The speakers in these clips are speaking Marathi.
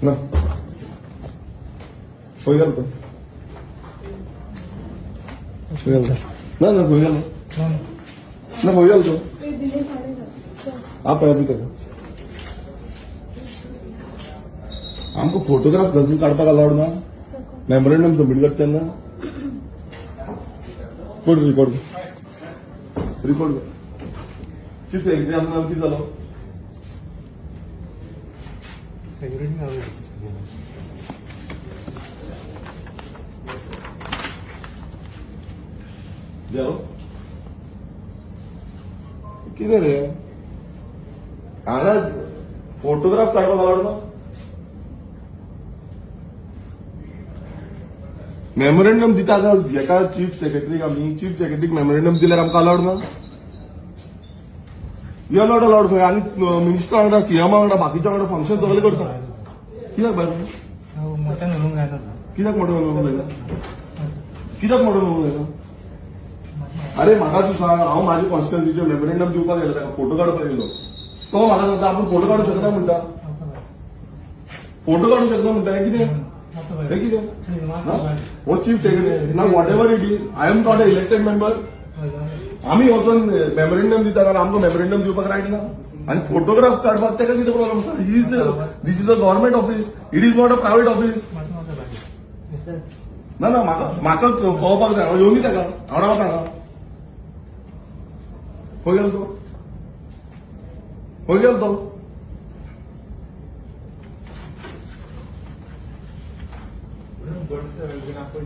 ना खंय गेलो तो ना ना खंय गेलो ना खंय गेलो तो आप पळय तेका आमकां फोटोग्राफ घालून काडपाक अलावड ना मेमोरेंडम सबमीट करता तेन्ना रिकॉर्ड कर चीफ सेक्रेटरी आमकां नांव कितें जालो देव कितें रे हांगा फोटोग्राफ काडपाक अलावड ना मेमोरेंडम दिता हेका चीफ सेक्रेटरीक आमी चीफ सेक्रेटरीक मेमोरेंडम दिल्यार आमकां अलावड ना यू आर नॉट अलावड खंय आनी मिनिस्टर वांगडा सीएम वांगडा बाकीच्या वांगडा फंक्शन सगळें करता कित्याक भायर मोठ्यान उलोवंक जायना कित्याक मोठो उलोवंक जायना कित्याक मोठो उलोवंक जायना अरे म्हाका तूं सांग हांव म्हाज्या कॉन्स्टिट्युएन्सीचो मेमोरेंडम दिवपाक गेलो ताका फोटो काडपाक येयलो तो म्हाका सांगता आपूण फोटो काडूंक शकना म्हणटा फोटो काडूंक शकना म्हणटा हें कितें हे कितें हो चीफ सेक्रेटरी ना what ever it is I am not a elected member आमी वचून मेमोरेंडम दिता जाल्यार आमकां मेमोरेंडम दिवपाक रायट ना आणि फोटोग्राफ काडपाक तेका कितें प्रॉब्लम आसा ही is this is a government office it is not a private office ना ना म्हाका पळोवपाक जाय हांव येवनी तेका हांव रावता हांगा खंय गेलो तो खंय गेलो तो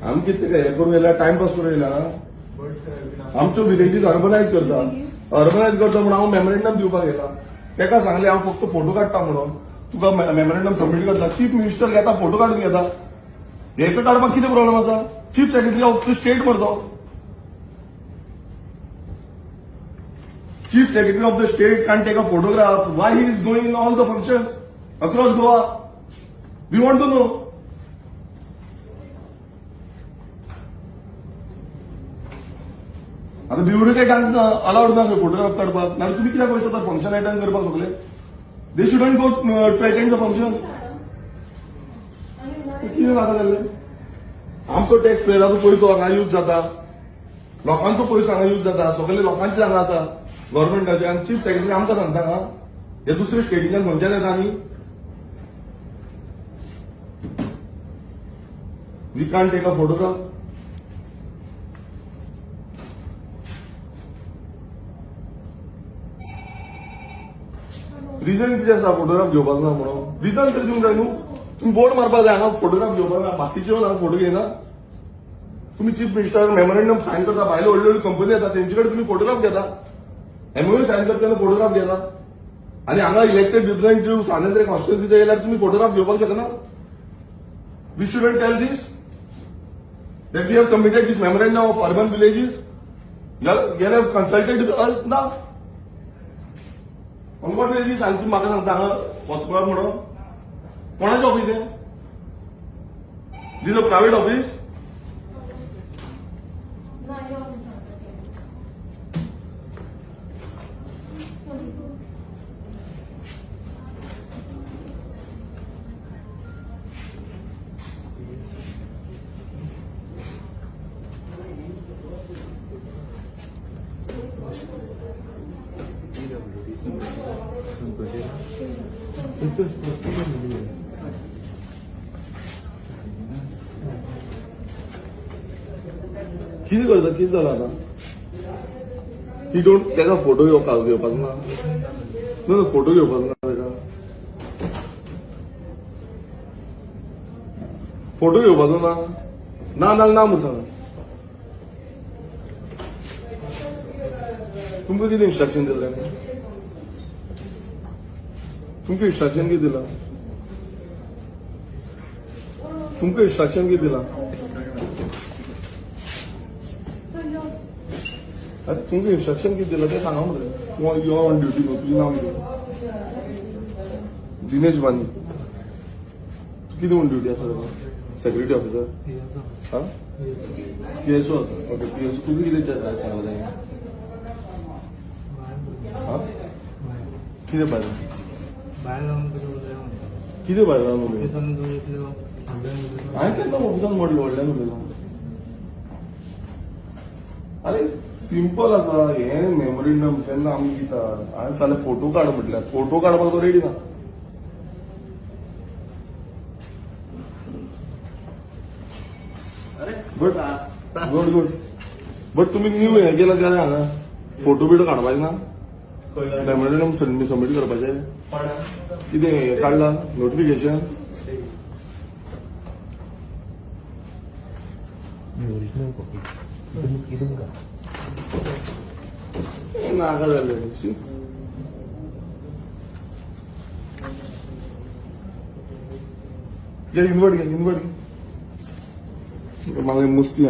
आमी कितें हे करून येयला टायमपास करून येयला आमच्यो विलेजीस अर्बनायज करता म्हणून हांव मेमोरेंडम दिवपाक येयला तेका सांगलें हांव फक्त फोटो काडटा म्हणून तुका मेमोरेंडम सबमीट करता चीफ मिनिस्टर घेता फोटो काडून घेता हेका काडपाक कितें प्रॉब्लेम आसा chief secretary of the state मरतो chief secretary of the state can take a photograph why he is going in all the functions across Goa we want to know आता ब्युरोक्रेटांक अलावड ना फोटोग्राफ काडपाक नाल्यार तुमी कित्याक वयता फंक्शन अटेंड करपाक सगळे they shouldn't go to attend the function कितें जाता जाल्लें आमचो टॅक्स पेयराचो पयसो हांगा यूज जाता लोकांचो पयसो हांगा यूज जाता सगळे लोकांचे हांगा आसा गव्हर्मेंटाचे आनी चीफ सेक्रेटरी आमकां सांगता हांगा हे दुसरे स्टेटींतल्यान खंयच्यान येता आमी we can't take a photograph reason कितें आसा फोटोग्राफ घेवपाक ना म्हणून रिजन तरी दिवंक जाय न्हू तुम्ही बोर्ड मारपाक जाय हांगा फोटोग्राफ घेवपाक ना बाकीच्यो हांगा फोटो घेयना तुम्ही चीफ मिनिस्टर मेमोरेंडम सायन करता भायल्यो व्हडल्यो व्हडल्यो कंपनी येता तेंचे कडेन तुम्ही फोटोग्राफ घेता एमओयू सायन करता तेन्ना फोटोग्राफ घेता आनी हांगा इलेक्टेड रिप्रेझेंटेटिव्ह सानेंद्रे कॉन्स्टिट्युएन्सीचे येयल्यार तुम्ही फोटोग्राफ घेवपाक शकना we shouldn't tell this that we have submitted this memorandum of urban villages. You have consulted us now. On what basis? आणखी म्हाका सांगता हांगा वचपाक म्हणून कोणाचें ऑफिस आहे दिस अ प्रायव्हेट ऑफिस किती करता किती झालं आता ती डोंट त्याचा फोटो घेवपाक ना फोटो घेवपाक ना त्याचा फोटो घेवपाचो ना ना ना म्हणून सांगा तुमकां कितें इन्स्ट्रक्शन दिलें तुमकां इन्स्ट्रक्शन कितें दिलां तुमकां इन्स्ट्रक्शन कितें दिलां अरे तुमकां इन्स्ट्रक्शन कितें दिलां तें सांगा मरे यू आर ऑन ड्युटी गो तुजें नांव कितें दिनेश बानी कितें म्हूण ड्युटी आसा तुका सेक्युरिटी ऑफिसर हां पीएसओ आसा ओके पीएसओ तुका कितें सांगलें तेणें हां कितें भायर भायर जावन कितें भायर रावन उलयता? ऑफिसान जो इतलो आंब्यान उलयलो. हांवें केन्ना ऑफिसान म्हणलें व्हडल्यान उलयलो. अरे सिंपल आसा हे मेमोरेंडम केन्ना आमी दितात हांवें सांगलें फोटो काड म्हटल्यार फोटो काडपाक तो रेडी ना. गुड गुड गुड बट तुम्ही न्यू हे केलं काय हांगा फोटो बिटो काडपाचे ना मेमोरेंडम सबमीट करपाचे कितें हे काडला नोटिफिकेशन ओरिजिनल कॉपी इथून का नाका जालें शी. घे इनवर्ट घे म्हाका मुस्ती